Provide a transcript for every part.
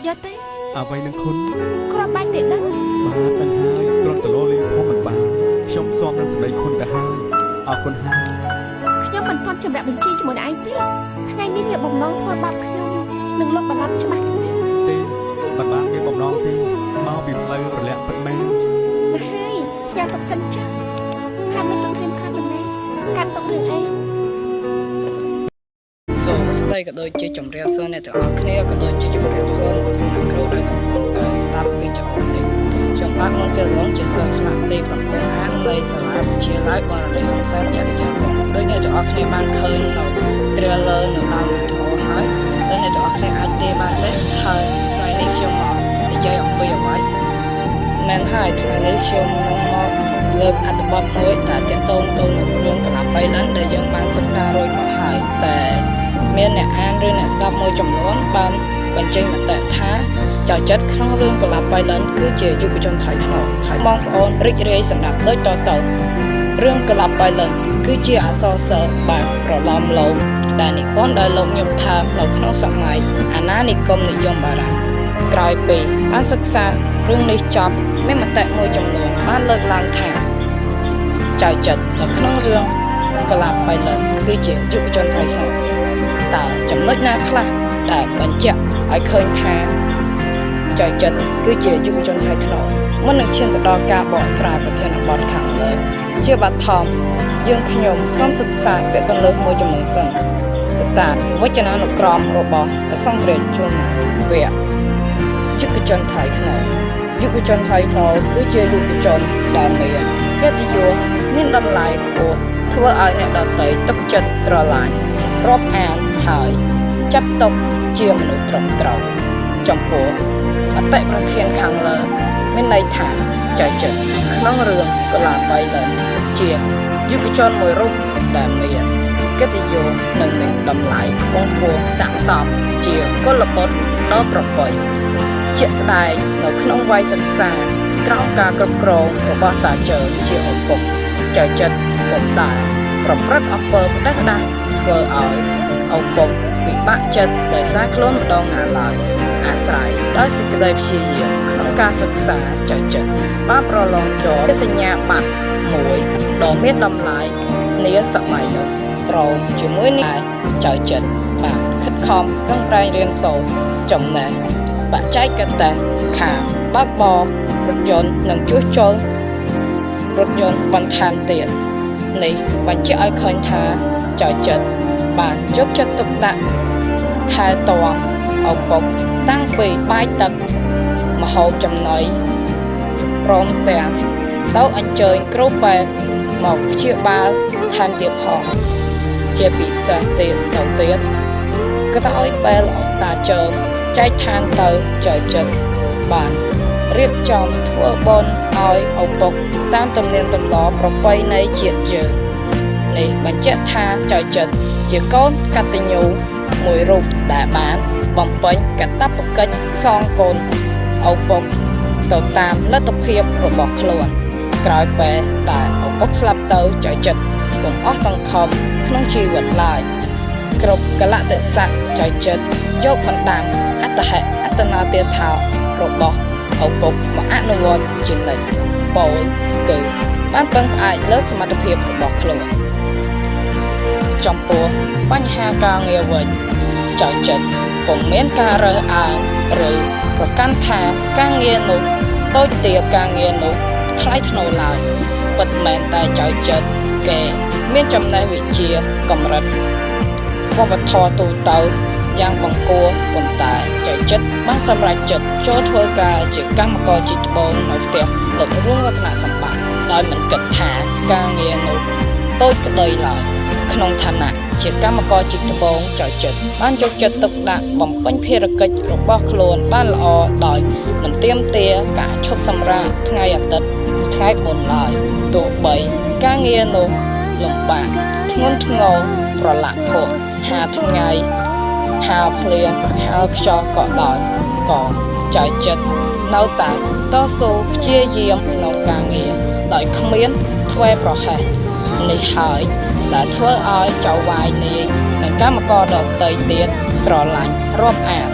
យកទេអ្វីនឹងគុណគ្រាប់បាញ់ទេដឹងបាទដឹងហើយគ្រាន់តែលោលេងផងមិនបានខ្ញុំសូមនឹងសម្ដីគុណទៅហើយអរគុណហើយខ្ញុំមិនទាន់ចម្រាក់បញ្ជីជាមួយនឹងឯងទេថ្ងៃនេះមានបំណងធ្វើបាបខ្ញុំនឹងលោកបន្លត់ច្បាស់ទេមិនបានមានបំណងទេមកពីផ្លូវប្រលាក់ពិតមែនហើយញ៉ាំទុកសិនចាថាមិនต้องរៀនខាត់មិនទេកាត់ទុករឿងអីសូមស្ដីក៏ដូចជាជំរាបសួរអ្នកទាំងអស់គ្នាក៏ដូចជាជំរាបសួរលោកគ្រូដែលកំពុងតែស្ដាប់វីដេអូនេះខ្ញុំបាទមុនសិលងជាសិស្សថ្នាក់ទី9អាននៃសាលាវិទ្យាល័យកណ្ដាលហង្សាចរិយាកម្មដោយអ្នកទាំងអស់គ្នាបានឃើញនៅ trailer នៅតាមវីដេអូហើយតែអ្នកទាំងអស់គ្នាអាចទេបានទេហើយថ្ងៃនេះខ្ញុំមកនិយាយអំពីអ្វីមែនហើយថ្ងៃនេះខ្ញុំនឹងមកលើកអត្ថបទមួយដែលទាក់ទងទៅនឹងរឿងកលាបៃលិនដែលយើងបានសិក្សារួចមកហើយតែមានអ្នកអានឬអ្នកស្ដាប់មួយចំនួនបានបញ្ចេញមតិថាចូលចិត្តក្នុងរឿងកលាបៃលិនគឺជាយុវជនថ្លៃថ្នូរបងប្អូនរីករាយសម្រាប់ដូចតទៅរឿងកលាបៃលិនគឺជាអក្សរសិល្ប៍បែបប្រឡំលោមដែលនិពន្ធដោយលោកញឹកថានៅក្នុងសម័យអាណានិគមនិយមបារាំងក្រោយពីបានសិក្សារឿងនេះចប់មានមតិមួយចំនួនបានលើកឡើងថាចៅចិត្តនៅក្នុងរឿងកលាបៃលិនគឺជាយុវជនថ្លៃថ្នូរតើចំណុចណាខ្លះដែលបញ្ជាក់ឲ្យឃើញថាចៅចិត្តគឺជាយុវជនថ្លៃថ្នូរមុននឹងឈានទៅដល់ការបកស្រាយប្រធានបទខាងលើជាបឋមយើងខ្ញុំសូមសិក្សាពាក្យកន្លឹះមួយចំនួនសិនទៅតាមវចនានុក្រមរបស់ព្រះសង្ឃរាជជួនណាវៈយុវជនថ្លៃថ្នូរយុវជនថ្លៃថ្នូរគឺជាយុវជនដែលមានកិត្តិយសមានតម្លៃខ្ពស់ធ្វើឲ្យអ្នកដទៃទុកចិត្តស្រឡាញ់រាប់អានហើយចាត់ទុកជាមនុស្សត្រឹមត្រូវចំពោះអតិប្រធានខាងលើមានន័យថាចៅចិត្តក្នុងរឿងកលាបៃលិនជាយុវជនមួយរូបដែលមានកិត្តិយសនិងមានតម្លៃខ្ពង់ខ្ពស់ស័ក្តិសមជាកុលបុត្រដ៏ប្រពៃជាក់ស្ដែងនៅក្នុងវ័យសិក្សាក្រោមការគ្រប់គ្រងរបស់តាជើជាឪពុកចៅចិត្តពុំដែលប្រព្រឹត្តអំពើផ្ដេសផ្ដាស់ធ្វើឲ្យឪពុកពិបាកចិត្តដោយសារខ្លួនម្ដងណាឡើយអាស្រ័យដោយសេចក្តីព្យាយាមក្នុងការសិក្សាចៅចិត្តបានប្រឡងជាប់សញ្ញាបត្រមួយដ៏មានតម្លៃនាសម័យនោះព្រមជាមួយនេះចៅចិត្តបានខិតខំប្រឹងប្រែងរៀនសូត្រចំណេះបច្ចេកទេសខាងបើកបររថយន្តនិងជួសជុលរថយន្តបន្ថែមទៀតនេះបញ្ជាក់ឲ្យឃើញថាចៅចិត្តបានយកចិត្តទុកដាក់ថែទាំឪពុកតាំងពីបាយទឹកម្ហូបចំណីព្រមទាំងទៅអញ្ជើញគ្រូពេទ្យមកព្យាបាលថែមទៀតផងជាពិសេសទៀតក្រោយពេលតាជើចែកឋានទៅចៅចិត្តបានរៀបចំធ្វើបុណ្យឲ្យឪពុកតាមទំនៀមទម្លាប់ប្រពៃណីជាតិយើងនេះបញ្ជាក់ថាចៅចិត្តជាកូនកតញ្ញូមួយរូបដែលបានបំពេញកាតព្វកិច្ចសងគុណឪពុកទៅតាមលទ្ធភាពរបស់ខ្លួនក្រោយពេលតែឪពុកស្លាប់ទៅចៅចិត្តពុំអស់សង្ឃឹមក្នុងជីវិតឡើយគ្រប់កលៈទេសៈចៅចិត្តយកបណ្ដាំអត្តហេតុអត្តនាទាថារបស់ឪពុកមកអនុវត្តជានិច្ចពោលគឺបានពឹងផ្អែកលើសមត្ថភាពរបស់ខ្លួនចំពោះបញ្ហាការងារវិញចៅចិត្តពុំមានការរើសអើងឬប្រកាន់ថាការងារនោះតូចទាបការងារនោះថ្លៃថ្នូរឡើយពិតមែនតែចៅចិត្តគេមានចំណេះវិជ្ជាកម្រិតវប្បធម៌ទូទៅយ៉ាងបង្គួរប៉ុន្តែចៅចិត្តបានសម្រេចចិត្តចូលធ្វើការជាកម្មករជីកត្បូងនៅផ្ទះលោករួងរតនសម្បត្តិដោយមិនគិតថាការងារនោះតូចក្តីឡើយក្នុងឋានៈជាកម្មករជីកត្បូងចៅចិត្តបានយកចិត្តទុកដាក់បំពេញភារកិច្ចរបស់ខ្លួនបានល្អដោយមិនទាមទារការឈប់សម្រាកថ្ងៃអាទិត្យថ្ងៃបុណ្យឡើយទោះបីការងារនោះលំបាកធ្ងន់ធ្ងរប្រឡាក់ភក់ហាថ្ងៃហាភ្លៀងហាខ្យល់ក៏ដោយក៏ចៅចិត្តនៅតែតស៊ូព្យាយាមក្នុងការងារដោយគ្មានធ្វេសប្រហែសនេះហើយដែលធ្វើឲ្យចៅវាយនាយនិងកម្មករដទៃទៀតស្រឡាញ់រាប់អាន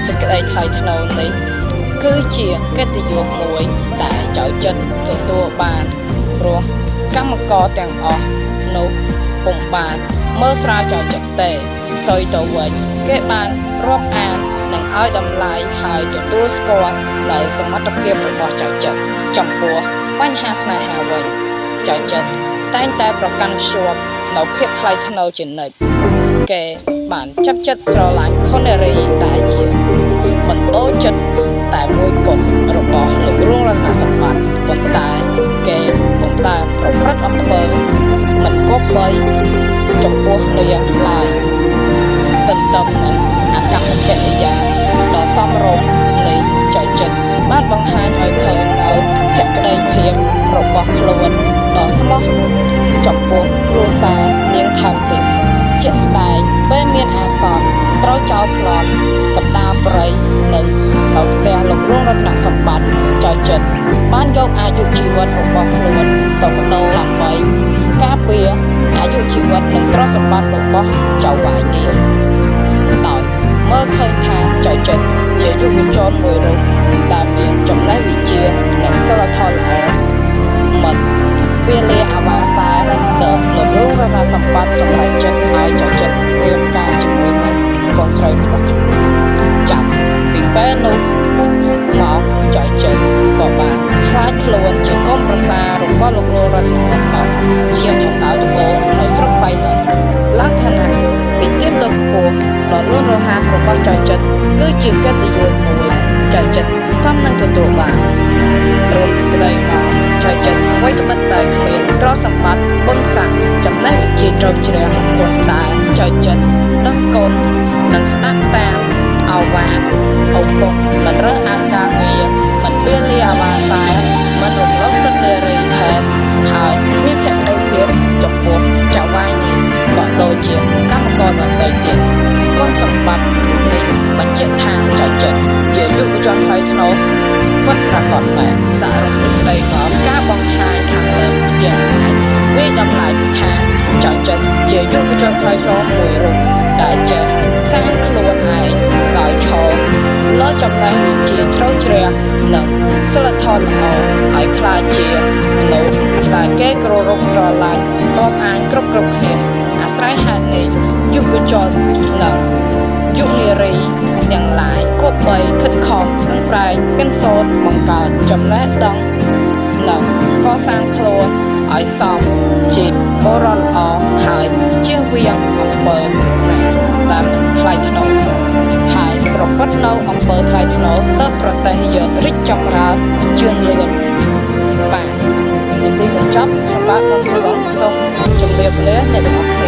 សេចក្តីថ្លៃថ្នូរនេះគឺជាកិត្តិយសមួយដែលចៅចិនទទួលបានព្រោះកម្មករទាំងអស់នោះពុំបានមើលស្រាលចៅចិនទេផ្ទុយទៅវិញគេបានរាប់អាននិងឲ្យតម្លៃហើយទទួលស្គាល់នៅសមត្ថភាពរបស់ចៅចិនចំពោះបញ្ហាស្នេហាវិញចៅចិនតែងតែប្រកាន់ខ្ជាប់នៅភាពថ្លៃថ្នូរជានិច្ចគេបានចាប់ចិត្តស្រឡាញ់ខុននារីដែលជាបណ្ដោចិត្តតែមួយគត់របស់លោករួងរតនសម្បត្តិប៉ុន្តែគេពុំដែលប្រព្រឹត្តអំពើមិនគប្បីចំពោះនាងឡើយទន្ទឹមនឹងអកប្បកិរិយាដ៏សមរម្យនៃចៅចិនបានបង្ហាញឲ្យឃើញនៅភក្តីភាពរបស់ខ្លួនដ៏ស្មោះចំពោះគ្រួសារនាងថែមទៀតជាក់ស្ដែងពេលមានអាសន្នត្រូវចោលប្លន់កណ្ដាលព្រៃនិងនៅផ្ទះលោករួងរតនសម្បត្តិចៅចិនបានយកអាយុជីវិតរបស់ខ្លួនទៅបដូរដើម្បីការពារអាយុជីវិតនិងទ្រព្យសម្បត្តិរបស់ចៅវាយនាងដោយមើលឃើញថាចៅចិនជាយុវជនមួយរូបដែលមានចំណេះវិជ្ជានិងសីលធម៌ល្អមិនពេលលាអាវាសាទៅលោករួងរតនសម្បត្តិសម្រេចចិត្តឲ្យចៅចិនរៀបការជាមួយនឹងកូនស្រីរបស់ខ្លួនចាប់ពីពេលនោះមកចៅចិនក៏បានឆ្លាតខ្លួនជាកូនប្រសាររបស់លោករួងរតនសម្បត្តិជាថៅកែត្បូងនៅស្រុកបៃលិនឡើងឋានៈពីទៀតទៅខ្ពស់ដ៏លឿនរហ័សរបស់ចៅចិនគឺជាកិត្តិយសមួយចៅចិនសមនឹងទទួលបានរួមសេចក្តីមកចៅចិនអ្វីត្បិតតែគ្មានទ្រព្យសម្បត្តិបុណ្យស័ក្តិចំណេះវិជ្ជាជ្រៅជ្រះប៉ុន្តែចៅចិនដឹងកូននិងស្ដាប់តាមអវាទឪពុកមិនរើសអើងការងារមិនពៀលលាអាវាសាមិនរំលោភសិទ្ធិនារីភេទហើយមានភក្តីភាពចំពោះចៅវាយនាងក៏ដូចជាកម្មករដទៃទៀតគុណសម្បត្តិនេះបញ្ជាក់ថាចៅចិនជាយុវជនថ្លៃថ្នូរពិតប្រាកដមែនសរុបសេចក្តីមកការបង្ហាញខាងលើយ៉ាងវាតម្លៃថាចៅចិនជាយុវជនថ្លៃថ្នូរមួយរូបដែលចេះសាងខ្លួនឯងដោយឈរលើចំណេះវិជ្ជាជ្រៅជ្រះនិងសិលធម៌ល្អឲ្យក្លាយជាមនុស្សដែលគេគោរពស្រឡាញ់រាប់អានគ្រប់គ្នាអាស្រ័យហេតុនេះយុវជននិងយុវនារីទាំងឡាយគប្បីខិតខំប្រឹងប្រែងរៀនសូត្របង្កើតចំណេះដឹងនិងកសាងខ្លួនឲ្យសមជាបុរសល្អហើយជៀសវាងអំពើណាដែលមិនថ្លៃថ្នូរហើយប្រព្រឹត្តនៅអំពើថ្លៃថ្នូរទៅប្រទេសយើងរីកចម្រើនជឿនលឿនបាទជាទីបញ្ចប់សម្រាប់មុនស្លងសូមជម្រាបលាអ្នកទាំងអស់គ្នា